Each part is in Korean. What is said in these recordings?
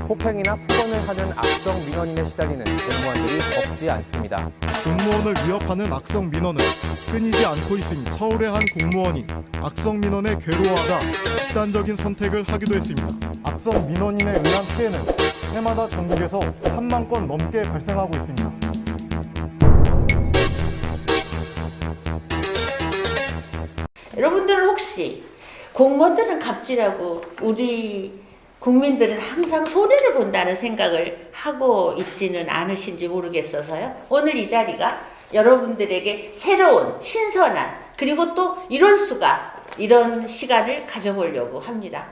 폭행이나 폭언을 하는 악성 민원인에 시달리는 공무원들이 적지 않습니다. 공무원을 위협하는 악성 민원은 끊이지 않고 있으니 서울의 한 공무원이 악성 민원에 괴로워하다 극단적인 선택을 하기도 했습니다. 악성 민원인에 의한 피해는 해마다 전국에서 3만 건 넘게 발생하고 있습니다. 여러분들은 혹시 공무원들은 갑질하고 우리 국민들은 항상 손해를 본다는 생각을 하고 있지는 않으신지 모르겠어서요. 오늘 이 자리가 여러분들에게 새로운 신선한 그리고 또 이럴 수가 이런 시간을 가져보려고 합니다.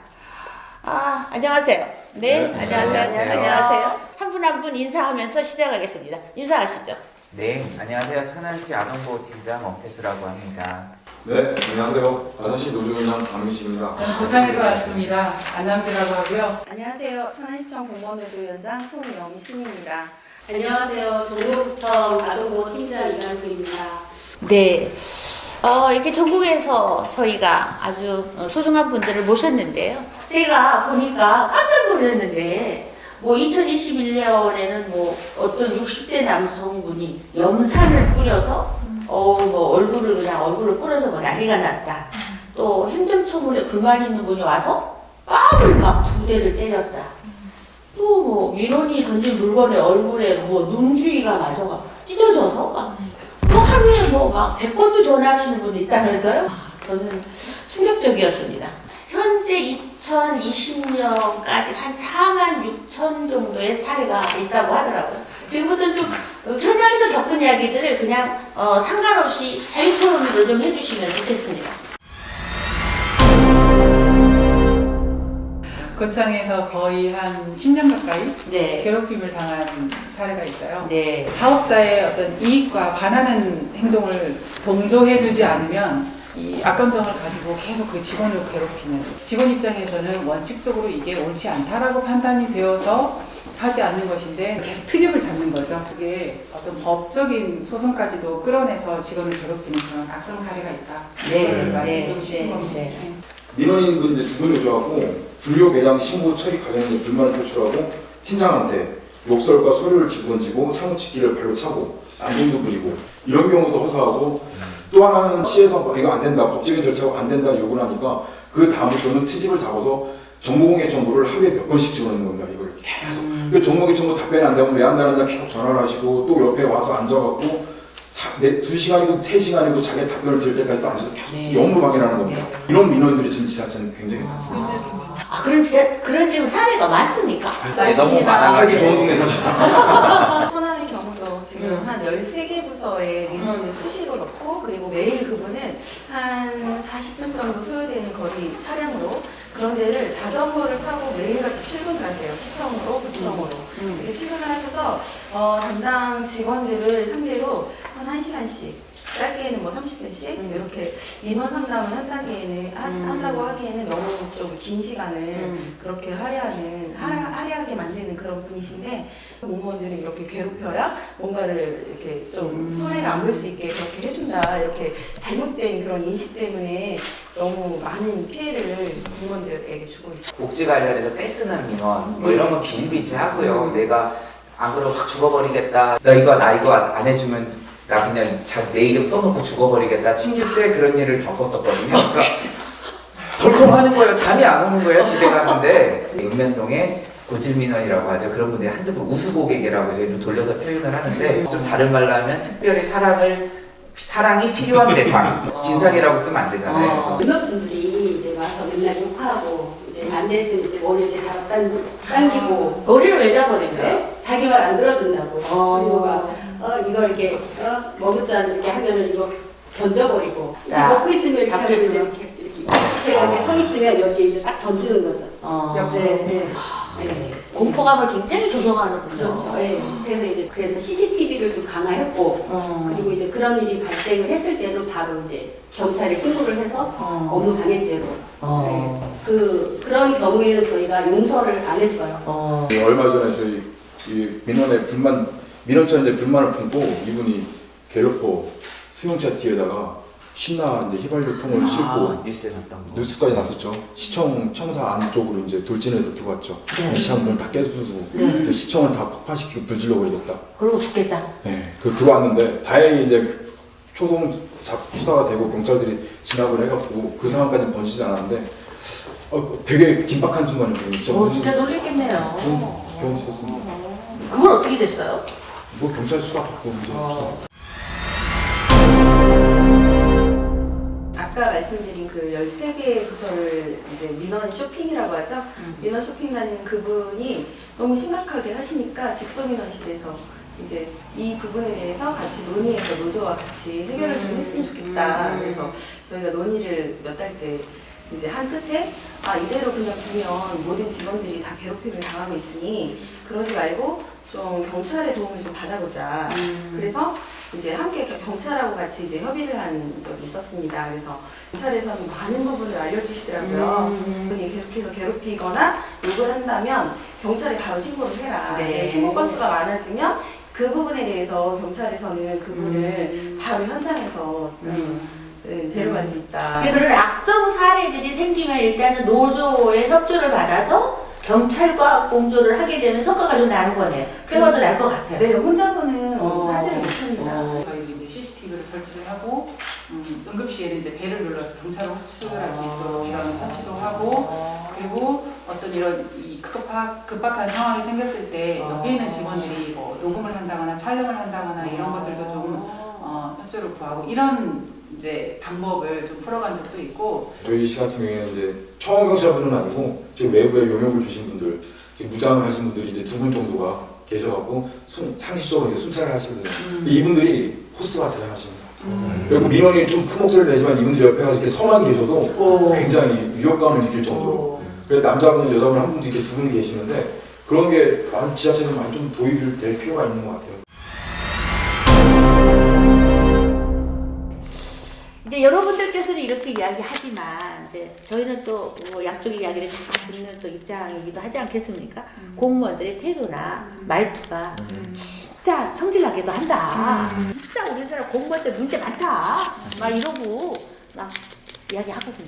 안녕하세요. 네, 안녕하세요. 안녕하세요. 한 분 한 분 인사하면서 시작하겠습니다. 인사하시죠. 네, 안녕하세요. 천안시 아동보호 팀장 엄태수라고 합니다. 네, 안녕하세요. 5시 노조위원 박민식입니다. 고창에서 왔습니다. 안남주라고 하고요. 안녕하세요. 천안시청 공무원노조위원장 송영신입니다. 안녕하세요. 동구구청 아동보호 팀장 이관수입니다. 네. 이렇게 전국에서 저희가 아주 소중한 분들을 모셨는데요. 제가 보니까 깜짝 놀랐는데, 2021년에는 어떤 60대 남성분이 염산을 뿌려서, 얼굴을 뿌려서 난리가 났다. 또 행정처분에 불만 있는 분이 와서 뺨을 막 2대를 때렸다. 또 민원이 던진 물건에 얼굴에 눈주위가 마저 찢어져서 또 하루에 막 100번도 전화하시는 분이 있다면서요? 저는 충격적이었습니다. 현재 2020년까지 한 4만 6천 정도의 사례가 있다고 하더라고요. 지금부터는 좀 현장에서 겪은 이야기들을 그냥 상관없이 자유토론으로 좀 해주시면 좋겠습니다. 고창에서 거의 한 10년 가까이 네. 괴롭힘을 당한 사례가 있어요. 네. 사업자의 어떤 이익과 반하는 행동을 동조해주지 않으면 이 악감정을 가지고 계속 그 직원을 괴롭히는, 직원 입장에서는 원칙적으로 이게 옳지 않다라고 판단이 되어서 하지 않는 것인데 계속 트집을 잡는 거죠. 그게 어떤 법적인 소송까지도 끌어내서 직원을 괴롭히는 그런 악성 사례가 있다. 이거를 말씀드리고 싶은 겁니다. 네. 민원인분들 주변에 오셔갖고 불료 배당 신고 처리 관련해 불만을 표출하고 팀장한테 욕설과 서류를 집어던지고 사무치기를 발로 차고 안동도 부리고 이런 경우도 허사하고 또 하나는 시에서 이거 안 된다, 법적인 절차가 안 된다 요구를 하니까 그 다음부터는 트집을 잡아서 정보공개 정보를 하루에 몇 번씩 집어넣는 겁니다. 이걸 계속 그 정보공개 정보 답변이 안 되면 왜 안 되는다 계속 전화를 하시고 또 옆에 와서 앉아갖고 2시간이고 3시간이고 자기 답변을 들을 때까지 또 앉아서 계속 영으로 방해하는 겁니다. 이런 민원인들이 지금 지자체는 굉장히 많습니다. 그런 지금 사례가 많습니까? 네, 너무 살기 좋은 동네 사실. 천안의 경우도 지금 한 13개 부서에 민원을 수시로 넣고 그리고 매일 그분은 한 40분 정도 소요되는 거리 차량으로 그런 데를 자전거를 타고 매일같이 출근을 하세요. 시청으로, 구청으로. 이렇게 출근을 하셔서 담당 직원들을 상대로 한 1시간씩 짧게는 30분씩 이렇게 민원 상담을 한다고 하기에는 너무 좀 긴 시간을 그렇게 할애하게 만드는 그런 분이신데 공무원들이 이렇게 괴롭혀야 뭔가를 이렇게 좀 손해를 안 볼 수 있게 그렇게 해준다 이렇게 잘못된 그런 인식 때문에 너무 많은 피해를 공무원들에게 주고 있어요. 복지 관련해서 떼쓰는 민원 이런 건 비일비재하고요. 내가 안 그러면 확 죽어버리겠다. 나 이거 안 해주면 나 그냥 내 이름 써놓고 죽어버리겠다. 신규 때 그런 일을 겪었었거든요. 그러니까 덜컹 하는 거예요. 잠이 안 오는 거예요. 집에 가는데 읍면동에 고질민원이라고 하죠. 그런 분들이 한두 번 우수고객이라고 저희도 돌려서 표현을 하는데 좀 다른 말로 하면 특별히 사랑이 필요한 대상. 진상이라고 쓰면 안 되잖아요. 그래서 분들이 이제 와서 맨날 욕하고 이제 안 됐으면 이제 머리를 당기고 머리를 왜 잡아댄대? 자기 말 안 들어준다고. 그리고 막 이거 이렇게 머뭇잔 이렇게 하면은 이거 던져버리고 먹고 있으면 이렇게 하면 이렇게 제가 이렇게 서 있으면 여기 이제 딱 던지는 거죠. 네. 공포감을 굉장히 조성하는군요. 그렇죠. 네. 그래서 CCTV를 좀 강화했고 그리고 이제 그런 일이 발생을 했을 때는 바로 이제 경찰에 신고를 해서 업무 방해죄로 그런 경우에는 저희가 용서를 안 했어요. 얼마 전에 저희 이 민원처에 불만을 품고 이분이 괴롭고 승용차 뒤에다가 신나 이제 휘발유통을 싣고 뉴스에 났던 거. 뉴스까지 났었죠. 시청 청사 안쪽으로 이제 돌진해서 들어왔죠. 네. 유리창문을 다 깨부수고 시청을 다 폭파시키고 불질러 버리겠다. 그러고 죽겠다. 네, 그 들어왔는데 다행히 이제 초동 수사가 되고 경찰들이 진압을 해갖고 그 상황까지 번지지 않았는데 되게 긴박한 순간이었거든요. 진짜 놀랬겠네요. 경험 있었습니다. 그건 어떻게 됐어요? 뭐 경찰 수사 받고 이제 수사. 아까 말씀드린 그 13개 부서를 이제 민원 쇼핑이라고 하죠. 민원 쇼핑 다니는 그분이 너무 심각하게 하시니까 직소민원실에서 이제 이 부분에 대해서 같이 논의해서 노조와 같이 해결을 좀 했으면 좋겠다. 그래서 저희가 논의를 몇 달째 이제 한 끝에 이대로 그냥 두면 모든 직원들이 다 괴롭힘을 당하고 있으니 그러지 말고 좀 경찰의 도움을 좀 받아보자. 그래서 이제 함께 경찰하고 같이 이제 협의를 한 적이 있었습니다. 그래서 경찰에서는 많은 부분을 알려주시더라고요. 그분이 계속해서 괴롭히거나 욕을 한다면 경찰에 바로 신고를 해라. 네. 신고 건수가 많아지면 그 부분에 대해서 경찰에서는 그분을 바로 현장에서 데려갈 수 있다. 그런 악성 사례들이 생기면 일단은 노조의 협조를 받아서 경찰과 공조를 하게 되면 성과가 좀 나는 거네요. 결과도 날 것 같아요. 네, 혼자서는 하지를 못합니다. 저희도 이제 CCTV를 설치를 하고 응급시에는 이제 배를 눌러서 경찰을 호출할 수 있도록 이런 처치도 하고 그리고 어떤 이런 급박한 상황이 생겼을 때 옆에 있는 직원들이 뭐 녹음을 한다거나 촬영을 한다거나 이런 것들도 좀 협조를 구하고 이런 이제 방법을 좀 풀어간 적도 있고 저희 시 같은 경우에는 이제 청원경찰분은 아니고 지금 외부에 용역을 주신 분들, 지금 무장을 하신 분들이 이제 2분 정도가 계셔갖고 상시적으로 이제 순찰을 하시거든요. 이분들이 포스가 대단하십니다. 그리고 민원이 좀 큰 목소리를 내지만 이분들 옆에 가서 이렇게 서만 계셔도 굉장히 위협감을 느낄 정도로. 그래서 남자분, 여자분 한 분도 이렇게 2분이 계시는데 그런 게 지자체에서 많이 좀 도입이 될 필요가 있는 것 같아요. 이제 여러분들께서는 이렇게 이야기하지만 이제 저희는 또 뭐 양쪽의 이야기를 다 듣는 또 입장이기도 하지 않겠습니까? 공무원들의 태도나 말투가 진짜 성질나게도 한다. 진짜 우리나라 공무원들 문제 많다. 막 이러고 막 이야기하거든요.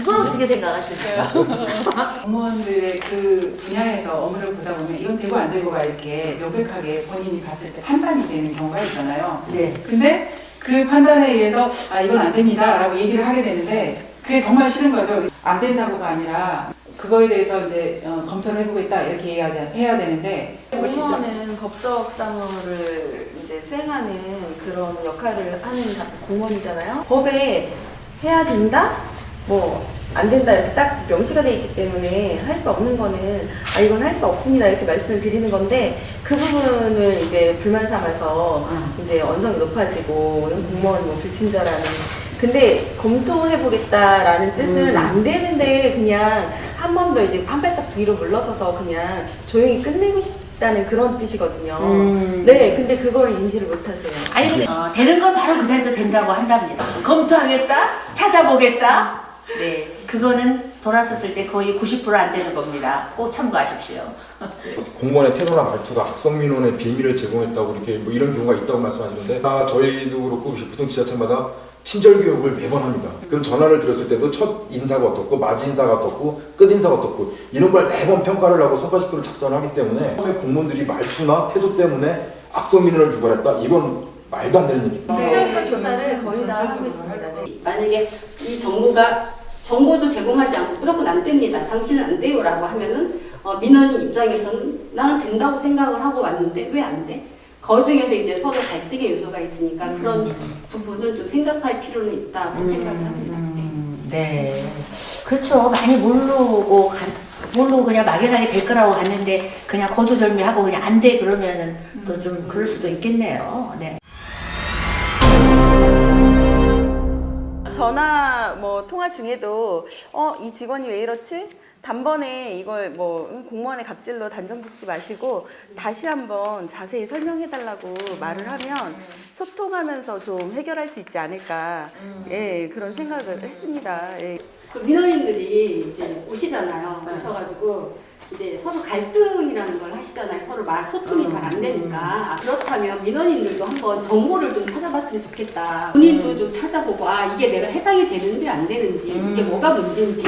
이건 어떻게 생각하시나요? 공무원들의 그 분야에서 업무를 보다 보면 이건 되고 안 되고가 이렇게 명백하게 본인이 봤을 때 판단이 되는 경우가 있잖아요. 네. 근데 그 판단에 의해서 이건 안 됩니다 라고 얘기를 하게 되는데 그게 정말 싫은 거죠. 안 된다고가 아니라 그거에 대해서 이제 검토를 해보겠다 이렇게 해야 되는데 공무원은 법적 사무를 이제 수행하는 그런 역할을 하는 공무원이잖아요. 법에 해야 된다? 뭐 안 된다 이렇게 딱 명시가 돼 있기 때문에 할 수 없는 거는 이건 할 수 없습니다 이렇게 말씀을 드리는 건데 그 부분을 이제 불만 삼아서 이제 언성이 높아지고 공무원이 뭐 불친절하는 근데 검토해보겠다라는 뜻은 안 되는데 그냥 한 번 더 이제 한 발짝 뒤로 물러서서 그냥 조용히 끝내고 싶다는 그런 뜻이거든요. 네, 근데 그걸 인지를 못하세요. 아니 근데 되는 건 바로 그 자리에서 된다고 한답니다. 검토하겠다, 찾아보겠다. 네, 그거는 돌아섰을 때 거의 90% 안 되는 겁니다. 꼭 참고하십시오. 공무원의 태도나 말투가 악성 민원의 빌미를 제공했다고 이렇게 뭐 이런 경우가 있다고 말씀하시는데 저희도 그렇고 보통 지자체마다 친절 교육을 매번 합니다. 그럼 전화를 드렸을 때도 첫 인사가 어떻고 마지 인사가 어떻고 끝 인사가 어떻고 이런 걸 매번 평가를 하고 성과지표를 작성을 하기 때문에 공무원들이 말투나 태도 때문에 악성 민원을 유발했다 이건 말도 안 되는 얘기입니다. 실질적 조사를 거의 다 하고 있습니다. 네. 만약에 이 정보도 제공하지 않고 무조건 안 됩니다. 당신은 안 돼요라고 하면은 민원인 입장에서는 나는 된다고 생각을 하고 왔는데 왜 안 돼? 그 중에서 이제 서로 갈등의 요소가 있으니까 그런 부분은 좀 생각할 필요는 있다고 생각을 합니다. 네, 그렇죠. 많이 모르고 그냥 막연하게 될 거라고 갔는데 그냥 거두절미하고 그냥 안 돼 그러면은 또 좀 그럴 수도 있겠네요. 네. 전화 뭐 통화 중에도 이 직원이 왜 이렇지? 단번에 이걸 뭐 공무원의 갑질로 단정 짓지 마시고 다시 한번 자세히 설명해달라고 말을 하면 소통하면서 좀 해결할 수 있지 않을까 예, 그런 생각을 했습니다. 예. 그 민원인들이 이제 오시잖아요. 오셔가지고 이제 서로 갈등이라는 걸 하시잖아요. 서로 말 소통이 잘 안 되니까. 그렇다면 민원인들도 한번 정보를 좀 찾아봤으면 좋겠다. 본인도 좀 찾아보고 이게 내가 해당이 되는지 안 되는지 이게 뭐가 문제인지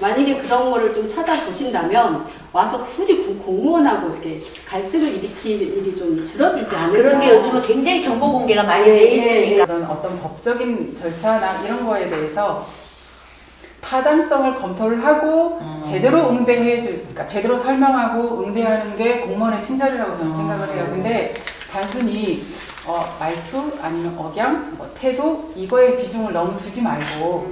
만약에 그런 거를 좀 찾아보신다면 와서 굳이 공무원하고 이렇게 갈등을 일으킬 일이 좀 줄어들지 않을까. 그런 게 요즘은 굉장히 정보 공개가 많이 돼 있으니까. 그런 어떤 법적인 절차나 이런 거에 대해서 타당성을 검토를 하고 제대로 그러니까 제대로 설명하고 응대하는 게 공무원의 친절이라고 저는 생각을 해요. 근데 단순히 말투 아니면 억양, 태도 이거에 비중을 너무 두지 말고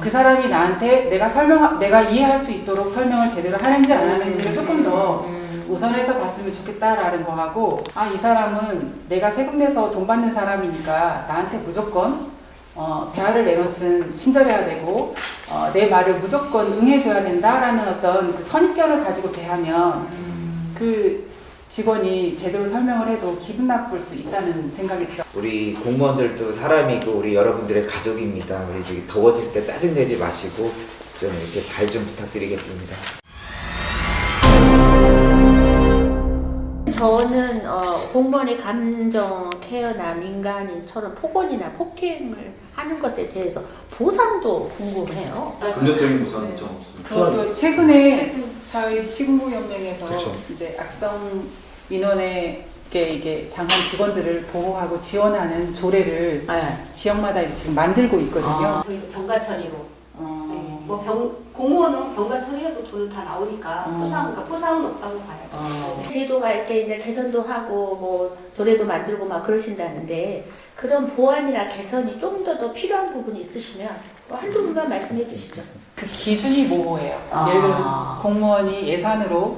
그 사람이 나한테 내가 이해할 수 있도록 설명을 제대로 하는지 안 하는지를 조금 더 우선해서 봤으면 좋겠다라는 거 하고 이 사람은 내가 세금 내서 돈 받는 사람이니까 나한테 무조건 배알을 내놓든 친절해야 되고 내 말을 무조건 응해줘야 된다라는 어떤 그 선입견을 가지고 대하면 그 직원이 제대로 설명을 해도 기분 나쁠 수 있다는 생각이 들어요. 우리 공무원들도 사람이고 우리 여러분들의 가족입니다. 우리 저기 더워질 때 짜증내지 마시고 좀 이렇게 잘 좀 부탁드리겠습니다. 저는 공무원의 감정 케어나 민간인처럼 폭언이나 폭행을 하는 것에 대해서 보상도 궁금해요. 금전적인 보상은 좀 없습니다. 그것도 최근에 사회식무연맹에서 그렇죠. 이제 악성 민원에게 이게 당한 직원들을 보호하고 지원하는 조례를 지역마다 지금 만들고 있거든요. 저희도 병가 처리로. 공무원은 병가 처리해도 돈은 다 나오니까 포상은 없다고 봐요. 제도가 이렇게 이제 개선도 하고 뭐 조례도 만들고 막 그러신다는데 그런 보완이나 개선이 좀 더 필요한 부분이 있으시면 한두 분만 말씀해 주시죠. 그 기준이 모호해요. 예를 들어 공무원이 예산으로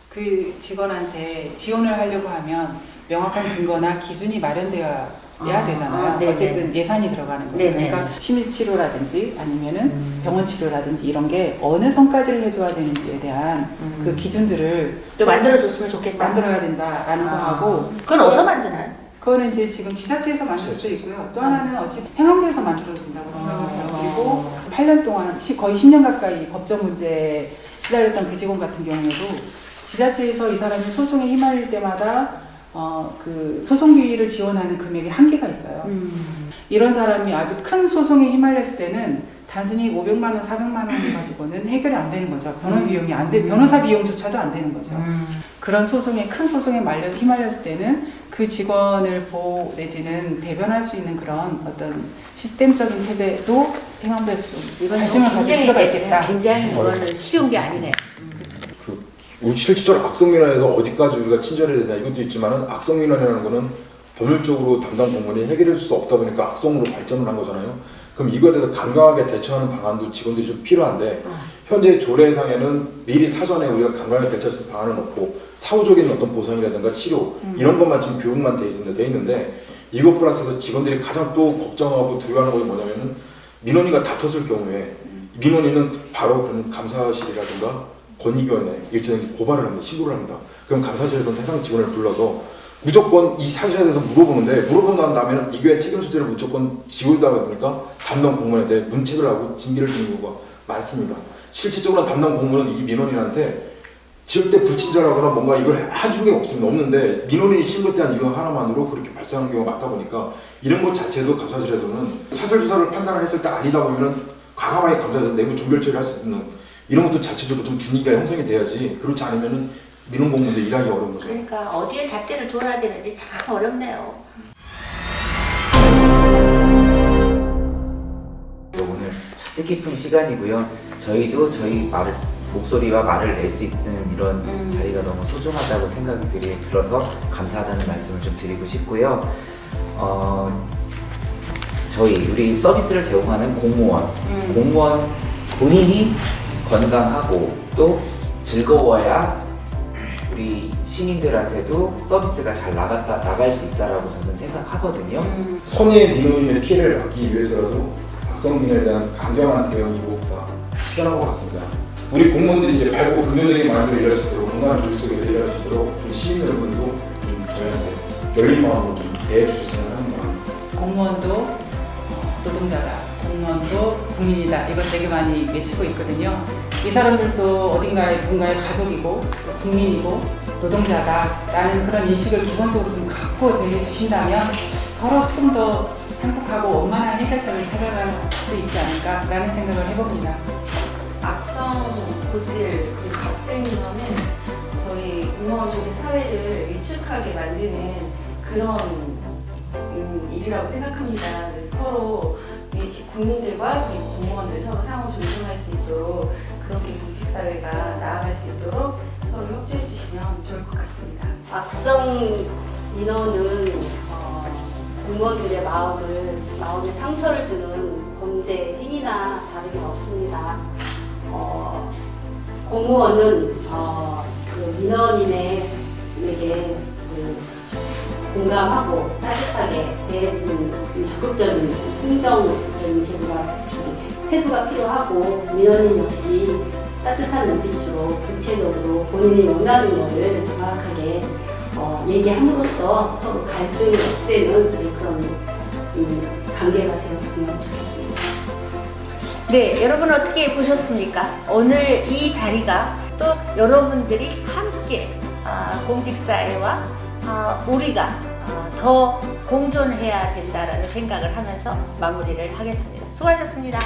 그 직원한테 지원을 하려고 하면 명확한 근거나 기준이 마련되어야 되잖아요. 네네. 어쨌든 예산이 들어가는 거예요. 네네. 그러니까 심리치료라든지 아니면은 병원 치료라든지 이런 게 어느 선까지를 해줘야 되는지에 대한 그 기준들을 좀 만들어줬으면 좋겠다. 만들어야 된다라는 거 하고 그건 어디서 만드나요? 그거는 이제 지금 지자체에서 만들 수도 있고요. 또 하나는 어찌 행안부에서 만들어도 된다고 생각을 해요. 그리고 8년 동안 거의 10년 가까이 법적 문제에 시달렸던 그 직원 같은 경우에도 지자체에서 이 사람이 소송에 휘말릴 때마다 그 소송비를 지원하는 금액이 한계가 있어요. 이런 사람이 아주 큰 소송에 휘말렸을 때는 단순히 500만 원, 400만 원 가지고는 해결이 안 되는 거죠. 변호사 비용이 변호사 비용조차도 안 되는 거죠. 그런 큰 소송에 휘말렸을 때는 그 직원을 보호 내지는 대변할 수 있는 그런 어떤 시스템적인 체제도 행안부에서 좀 관심을 가질 필요가 있겠다. 굉장히 이거는 쉬운 게 아니네요. 우리 실질적으로 악성민원에서 어디까지 우리가 친절해야 되냐 이것도 있지만은 악성민원이라는 거는 법률적으로 담당 공무원이 해결할 수 없다 보니까 악성으로 발전을 한 거잖아요. 그럼 이거에 대해서 강경하게 대처하는 방안도 직원들이 좀 필요한데 현재 조례상에는 미리 사전에 우리가 강경하게 대처할 수 있는 방안을 놓고 사후적인 어떤 보상이라든가 치료 이런 것만 지금 교육만 돼 있는데 이것 플러스해서 직원들이 가장 또 걱정하고 두려워하는 것이 뭐냐면은 민원인과 다퉜을 경우에 민원인은 바로 그런 감사실이라든가 권익위원회 일정히 고발을 합니다. 신고를 합니다. 그럼 감사실에서는 해당 직원을 불러서 무조건 이 사실에 대해서 물어보고 난 다음에는 이게 책임 소재를 무조건 지우다 보니까 담당 공무원에 대해 문책을 하고 징계를 주는 경우가 많습니다. 실질적으로 담당 공무원은 이 민원인한테 절대 불친절하거나 뭔가 이걸 해준 게 없는데 민원인이 신고에 대한 이유 하나만으로 그렇게 발생하는 경우가 많다 보니까 이런 것 자체도 감사실에서는 사실 조사를 판단을 했을 때 아니다 보면은 과감하게 감사실에서 내부 종결 처리할 수 있는 이런 것도 자체적으로 좀 분위기가 형성이 돼야지 그렇지 않으면은 민원 공무원들 일하기 어려운 거죠. 그러니까 어디에 잣대를 둬야 되는지 참 어렵네요. 오늘 뜻깊은 시간이고요. 저희도 저희 목소리와 말을 낼 수 있는 이런 자리가 너무 소중하다고 생각이 들어서 감사하다는 말씀을 좀 드리고 싶고요. 우리 서비스를 제공하는 공무원 본인이 건강하고 또 즐거워야 우리 시민들한테도 서비스가 잘 나갈 수 있다라고 저는 생각하거든요. 선의의 민원인의 피해를 막기 위해서라도 악성민원에 대한 강경한 대응이 무엇보다 필요한 것 같습니다. 우리 공무원들이 이제 밝고 긍정적인 마음으로 일할 수 있도록 건강한 조직 속에서 일할 수 있도록 시민 여러분도 좀 저희한테 열린 마음으로 좀 대해 주셨으면 하는 마음입니다. 공무원도 노동자다. 공무원도 국민이다. 이건 되게 많이 외치고 있거든요. 이 사람들도 어딘가에 누군가의 가족이고 또 국민이고 노동자다라는 그런 인식을 기본적으로 좀 갖고 대해 주신다면 서로 조금 더 행복하고 원만한 해결책을 찾아갈 수 있지 않을까라는 생각을 해봅니다. 악성 고질 그리고 갑질 민원은 저희 공무원 조직 사회를 위축하게 만드는 그런 일이라고 생각합니다. 그래서 서로 이 국민들과 그리고 공무원들 서로 상호 존중할 수 있도록 그렇게 조직 사회가 나아갈 수 있도록 서로 협조해 주시면 좋을 것 같습니다. 악성 민원은 공무원들의 마음에 상처를 주는 범죄 행위나 다름이 없습니다. 공무원은 그 민원인에게 공감하고 따뜻하게 대해주는 적극적인 긍정적인 태도가 필요하고, 민원인 역시 따뜻한 눈빛으로 구체적으로 본인이 원하는 것을 정확하게 얘기함으로써 서로 갈등을 없애는 그런 관계가 되었으면 좋겠습니다. 네, 여러분 어떻게 보셨습니까? 오늘 이 자리가 또 여러분들이 함께 공직사회와 우리가 더 공존해야 된다라는 생각을 하면서 마무리를 하겠습니다. 수고하셨습니다.